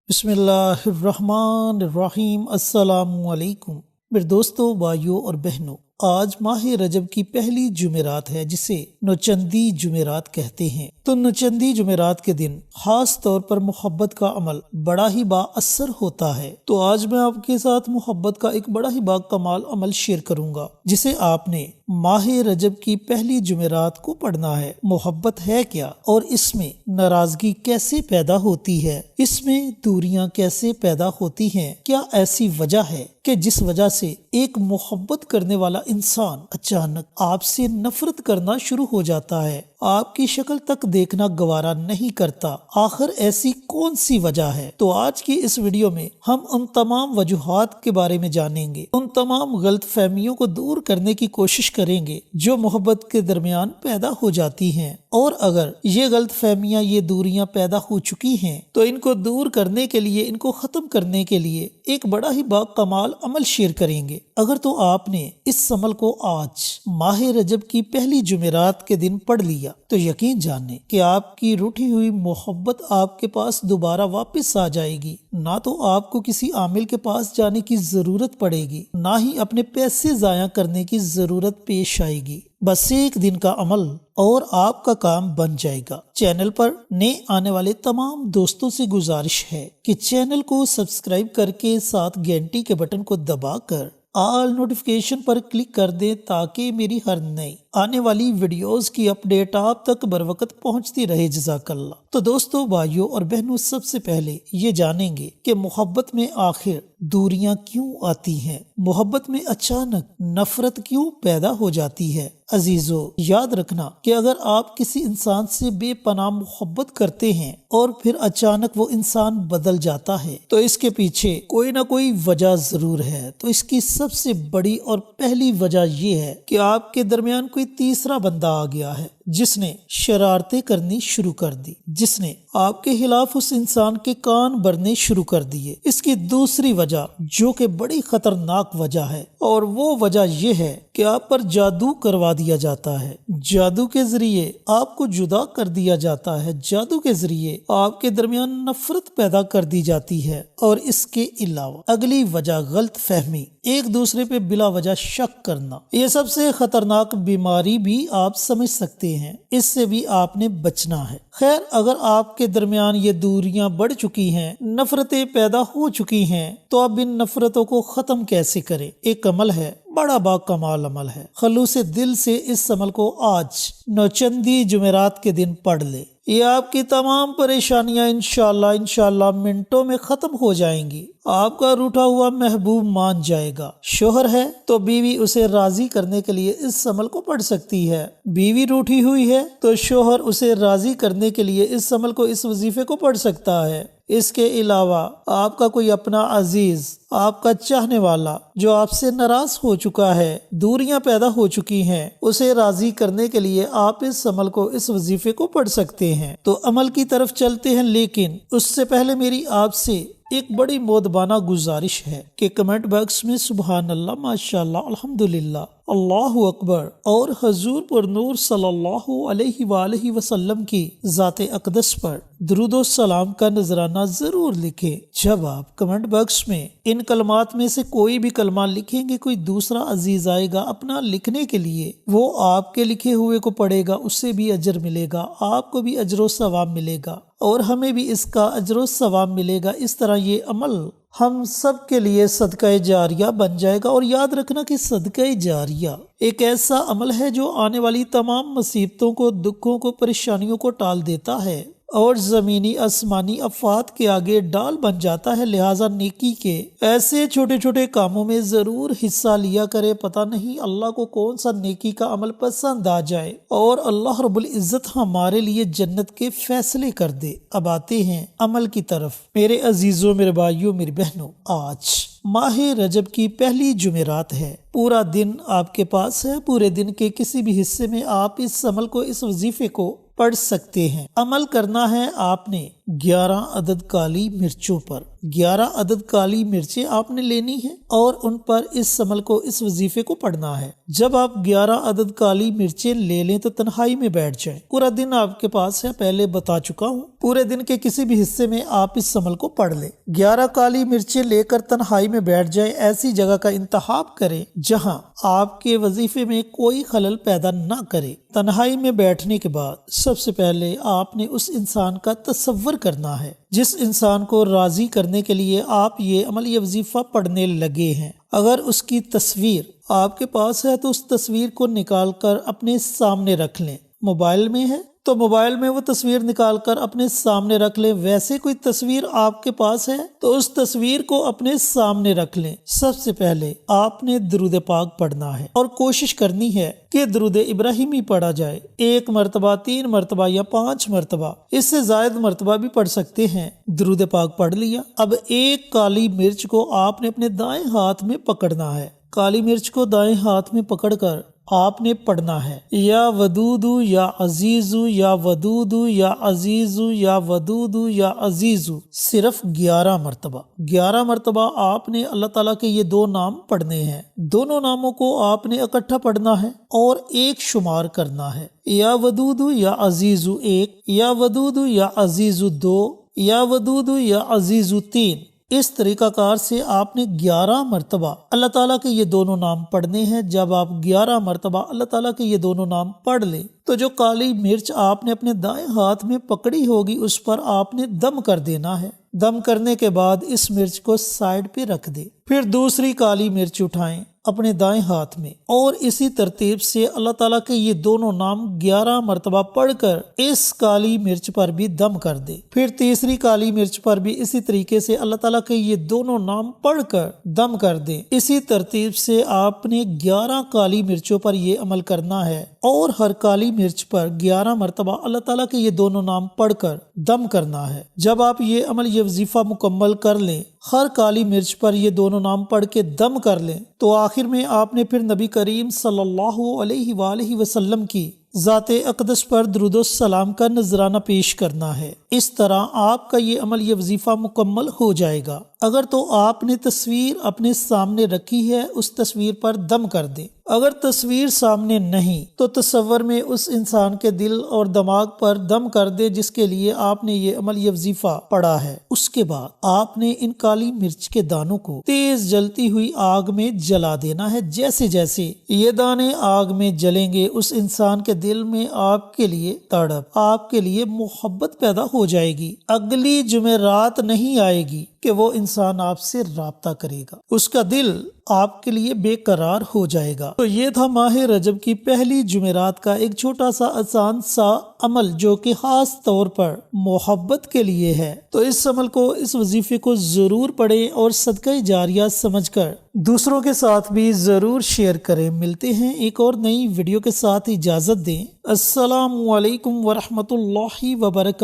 بسم اللہ الرحمن الرحیم۔ السلام علیکم میرے دوستوں، بھائیوں اور بہنوں، آج ماہ رجب کی پہلی جمعرات ہے جسے نوچندی جمعرات کہتے ہیں۔ تو نوچندی جمعرات کے دن خاص طور پر محبت کا عمل بڑا ہی با اثر ہوتا ہے۔ تو آج میں آپ کے ساتھ محبت کا ایک بڑا ہی با کمال عمل شیئر کروں گا جسے آپ نے ماہ رجب کی پہلی جمعرات کو پڑھنا ہے۔ محبت ہے کیا اور اس میں ناراضگی کیسے پیدا ہوتی ہے، اس میں دوریاں کیسے پیدا ہوتی ہیں، کیا ایسی وجہ ہے کہ جس وجہ سے ایک محبت کرنے والا انسان اچانک آپ سے نفرت کرنا شروع ہو جاتا ہے، آپ کی شکل تک دیکھنا گوارا نہیں کرتا؟ آخر ایسی کون سی وجہ ہے؟ تو آج کی اس ویڈیو میں ہم ان تمام وجوہات کے بارے میں جانیں گے، ان تمام غلط فہمیوں کو دور کرنے کی کوشش کریں گے جو محبت کے درمیان پیدا ہو جاتی ہیں، اور اگر یہ غلط فہمیاں، یہ دوریاں پیدا ہو چکی ہیں تو ان کو دور کرنے کے لیے، ان کو ختم کرنے کے لیے ایک بڑا ہی با کمال عمل شیئر کریں گے۔ اگر تو آپ نے اس عمل کو آج ماہ رجب کی پہلی جمعرات کے دن پڑھ لیا تو یقین جانیں کہ آپ کی روٹھی ہوئی محبت آپ کے پاس دوبارہ واپس آ جائے گی۔ نہ تو آپ کو کسی عامل کے پاس جانے کی ضرورت پڑے گی، نہ ہی اپنے پیسے ضائع کرنے کی ضرورت پیش آئے گی۔ بس ایک دن کا عمل اور آپ کا کام بن جائے گا۔ چینل پر نئے آنے والے تمام دوستوں سے گزارش ہے کہ چینل کو سبسکرائب کر کے ساتھ گھنٹی کے بٹن کو دبا کر آل نوٹیفیکیشن پر کلک کر دیں تاکہ میری ہر نئی آنے والی ویڈیوز کی اپڈیٹ آپ تک بر وقت پہنچتی رہے۔ جزاک اللہ۔ تو دوستوں، بھائیوں اور بہنوں، سب سے پہلے یہ جانیں گے کہ محبت میں آخر دوریاں کیوں آتی ہیں، محبت میں اچانک نفرت کیوں پیدا ہو جاتی ہے۔ عزیزو، یاد رکھنا کہ اگر آپ کسی انسان سے بے پناہ محبت کرتے ہیں اور پھر اچانک وہ انسان بدل جاتا ہے تو اس کے پیچھے کوئی نہ کوئی وجہ ضرور ہے۔ تو اس کی سب سے بڑی اور پہلی وجہ یہ ہے کہ آپ کے درمیان کوئی تیسرا بندہ آ گیا ہے جس نے شرارتیں کرنی شروع کر دی، جس نے آپ کے خلاف اس انسان کے کان بھرنے شروع کر دیے۔ اس کی دوسری وجہ جو کہ بڑی خطرناک وجہ ہے، اور وہ وجہ یہ ہے کہ آپ پر جادو کروا دیا جاتا ہے۔ جادو کے ذریعے آپ کو جدا کر دیا جاتا ہے، جادو کے ذریعے آپ کے درمیان نفرت پیدا کر دی جاتی ہے۔ اور اس کے علاوہ اگلی وجہ غلط فہمی، ایک دوسرے پہ بلا وجہ شک کرنا۔ یہ سب سے خطرناک بیماری بھی آپ سمجھ سکتے ہیں، اس سے بھی آپ نے بچنا ہے۔ خیر، اگر آپ کے درمیان یہ دوریاں بڑھ چکی ہیں، نفرتیں پیدا ہو چکی ہیں، تو اب ان نفرتوں کو ختم کیسے کریں؟ ایک عمل ہے، بڑا با کمال عمل ہے۔ خلوص دل سے اس عمل کو آج نوچندی جمعرات کے دن پڑھ لے۔ یہ آپ کی تمام پریشانیاں انشاءاللہ منٹوں میں ختم ہو جائیں گی۔ آپ کا روٹھا ہوا محبوب مان جائے گا۔ شوہر ہے تو بیوی اسے راضی کرنے کے لیے اس عمل کو پڑھ سکتی ہے۔ بیوی روٹھی ہوئی ہے تو شوہر اسے راضی کرنے کے لیے اس عمل کو، اس وظیفے کو پڑھ سکتا ہے۔ اس کے علاوہ آپ کا کوئی اپنا عزیز، آپ کا چاہنے والا جو آپ سے ناراض ہو چکا ہے، دوریاں پیدا ہو چکی ہیں، اسے راضی کرنے کے لیے آپ اس عمل کو، اس وظیفے کو پڑھ سکتے ہیں۔ تو عمل کی طرف چلتے ہیں، لیکن اس سے پہلے میری آپ سے ایک بڑی مودبانہ گزارش ہے کہ کمنٹ باکس میں سبحان اللہ، ماشاءاللہ، الحمدللہ، اللہ اکبر اور حضور پر نور صلی اللہ علیہ وآلہ وسلم کی ذات اقدس پر درود و سلام کا نذرانہ ضرور لکھیں۔ جب آپ کمنٹ باکس میں ان کلمات میں سے کوئی بھی کلمہ لکھیں گے، کوئی دوسرا عزیز آئے گا اپنا لکھنے کے لیے، وہ آپ کے لکھے ہوئے کو پڑھے گا، اس سے بھی اجر ملے گا، آپ کو بھی اجر و ثواب ملے گا اور ہمیں بھی اس کا اجر و ثواب ملے گا۔ اس طرح یہ عمل ہم سب کے لیے صدقہ جاریہ بن جائے گا۔ اور یاد رکھنا کہ صدقہ جاریہ ایک ایسا عمل ہے جو آنے والی تمام مصیبتوں کو، دکھوں کو، پریشانیوں کو ٹال دیتا ہے اور زمینی آسمانی آفات کے آگے ڈال بن جاتا ہے۔ لہٰذا نیکی کے ایسے چھوٹے چھوٹے کاموں میں ضرور حصہ لیا کرے۔ پتہ نہیں اللہ کو کون سا نیکی کا عمل پسند آ جائے اور اللہ رب العزت ہمارے لیے جنت کے فیصلے کر دے۔ اب آتے ہیں عمل کی طرف۔ میرے عزیزوں، میرے بھائیوں، میری بہنوں، آج ماہ رجب کی پہلی جمعرات ہے۔ پورا دن آپ کے پاس ہے، پورے دن کے کسی بھی حصے میں آپ اس عمل کو، اس وظیفے کو پڑھ سکتے ہیں۔ عمل کرنا ہے آپ نے 11 عدد کالی مرچوں پر۔ 11 عدد کالی مرچیں آپ نے لینی ہیں اور ان پر اس عمل کو، اس وظیفے کو پڑھنا ہے۔ جب آپ 11 عدد کالی مرچیں لے لیں تو تنہائی میں بیٹھ جائیں۔ پورا دن آپ کے پاس ہے، پہلے بتا چکا ہوں، پورے دن کے کسی بھی حصے میں آپ اس عمل کو پڑھ لیں۔ 11 کالی مرچیں لے کر تنہائی میں بیٹھ جائیں۔ ایسی جگہ کا انتخاب کریں جہاں آپ کے وظیفے میں کوئی خلل پیدا نہ کرے۔ تنہائی میں بیٹھنے کے بعد سب سے پہلے آپ نے اس انسان کا تصور کرنا ہے جس انسان کو راضی کرنے کے لیے آپ یہ عمل، یہ وظیفہ پڑھنے لگے ہیں۔ اگر اس کی تصویر آپ کے پاس ہے تو اس تصویر کو نکال کر اپنے سامنے رکھ لیں۔ موبائل میں ہے تو موبائل میں وہ تصویر نکال کر اپنے سامنے رکھ لیں۔ ویسے کوئی تصویر آپ کے پاس ہے تو اس تصویر کو اپنے سامنے رکھ لیں۔ سب سے پہلے آپ نے درود پاک پڑھنا ہے اور کوشش کرنی ہے کہ درود ابراہیمی پڑھا جائے، 1 مرتبہ، 3 مرتبہ یا 5 مرتبہ، اس سے زائد مرتبہ بھی پڑھ سکتے ہیں۔ درود پاک پڑھ لیا۔ اب ایک کالی مرچ کو آپ نے اپنے دائیں ہاتھ میں پکڑنا ہے۔ کالی مرچ کو دائیں ہاتھ میں پکڑ کر آپ نے پڑھنا ہے، یا ودود یا عزیز یا ودود یا عزیز یا ودود یا عزیز، صرف 11 مرتبہ۔ 11 مرتبہ آپ نے اللہ تعالیٰ کے یہ 2 نام پڑھنے ہیں۔ دونوں ناموں کو آپ نے اکٹھا پڑھنا ہے اور ایک شمار کرنا ہے، یا ودود یا عزیز 1، یا ودود یا عزیز 2، یا ودود یا عزیز 3۔ اس طریقہ کار سے آپ نے 11 مرتبہ اللہ تعالیٰ کے یہ دونوں نام پڑھنے ہیں۔ جب آپ 11 مرتبہ اللہ تعالیٰ کے یہ دونوں نام پڑھ لیں تو جو کالی مرچ آپ نے اپنے دائیں ہاتھ میں پکڑی ہوگی اس پر آپ نے دم کر دینا ہے۔ دم کرنے کے بعد اس مرچ کو سائیڈ پہ رکھ دیں۔ پھر دوسری کالی مرچ اٹھائیں اپنے دائیں ہاتھ میں اور اسی ترتیب سے اللہ تعالیٰ کے یہ دونوں نام 11 مرتبہ پڑھ کر اس کالی مرچ پر بھی دم کر دے۔ پھر تیسری کالی مرچ پر بھی اسی طریقے سے اللہ تعالیٰ کے یہ دونوں نام پڑھ کر دم کر دیں۔ اسی ترتیب سے آپ نے 11 کالی مرچوں پر یہ عمل کرنا ہے اور ہر کالی مرچ پر 11 مرتبہ اللہ تعالیٰ کے یہ دونوں نام پڑھ کر دم کرنا ہے۔ جب آپ یہ عمل، یہ وظیفہ مکمل کر لیں، ہر کالی مرچ پر یہ دونوں نام پڑھ کے دم کر لیں، تو آخر میں آپ نے پھر نبی کریم صلی اللہ علیہ وآلہ وسلم کی ذات اقدس پر درود و سلام کا نذرانہ پیش کرنا ہے۔ اس طرح آپ کا یہ عمل، یہ وظیفہ مکمل ہو جائے گا۔ اگر تو آپ نے تصویر اپنے سامنے رکھی ہے، اس تصویر پر دم کر دیں۔ اگر تصویر سامنے نہیں تو تصور میں اس انسان کے دل اور دماغ پر دم کر دے جس کے لیے آپ نے یہ عمل، یہ وظیفہ پڑھا ہے۔ اس کے بعد آپ نے ان کالی مرچ کے دانوں کو تیز جلتی ہوئی آگ میں جلا دینا ہے۔ جیسے جیسے یہ دانے آگ میں جلیں گے اس انسان کے دل میں آپ کے لیے تڑپ، آپ کے لیے محبت پیدا ہو جائے گی۔ اگلی جمعرات نہیں آئے گی کہ وہ انسان آپ سے رابطہ کرے گا، اس کا دل آپ کے لیے بے قرار ہو جائے گا۔ تو یہ تھا ماہ رجب کی پہلی جمعرات کا ایک چھوٹا سا آسان سا عمل جو کہ خاص طور پر محبت کے لیے ہے۔ تو اس عمل کو، اس وظیفے کو ضرور پڑھیں اور صدقہ جاریہ سمجھ کر دوسروں کے ساتھ بھی ضرور شیئر کریں۔ ملتے ہیں ایک اور نئی ویڈیو کے ساتھ، اجازت دیں۔ السلام علیکم ورحمۃ اللہ وبرکاتہ۔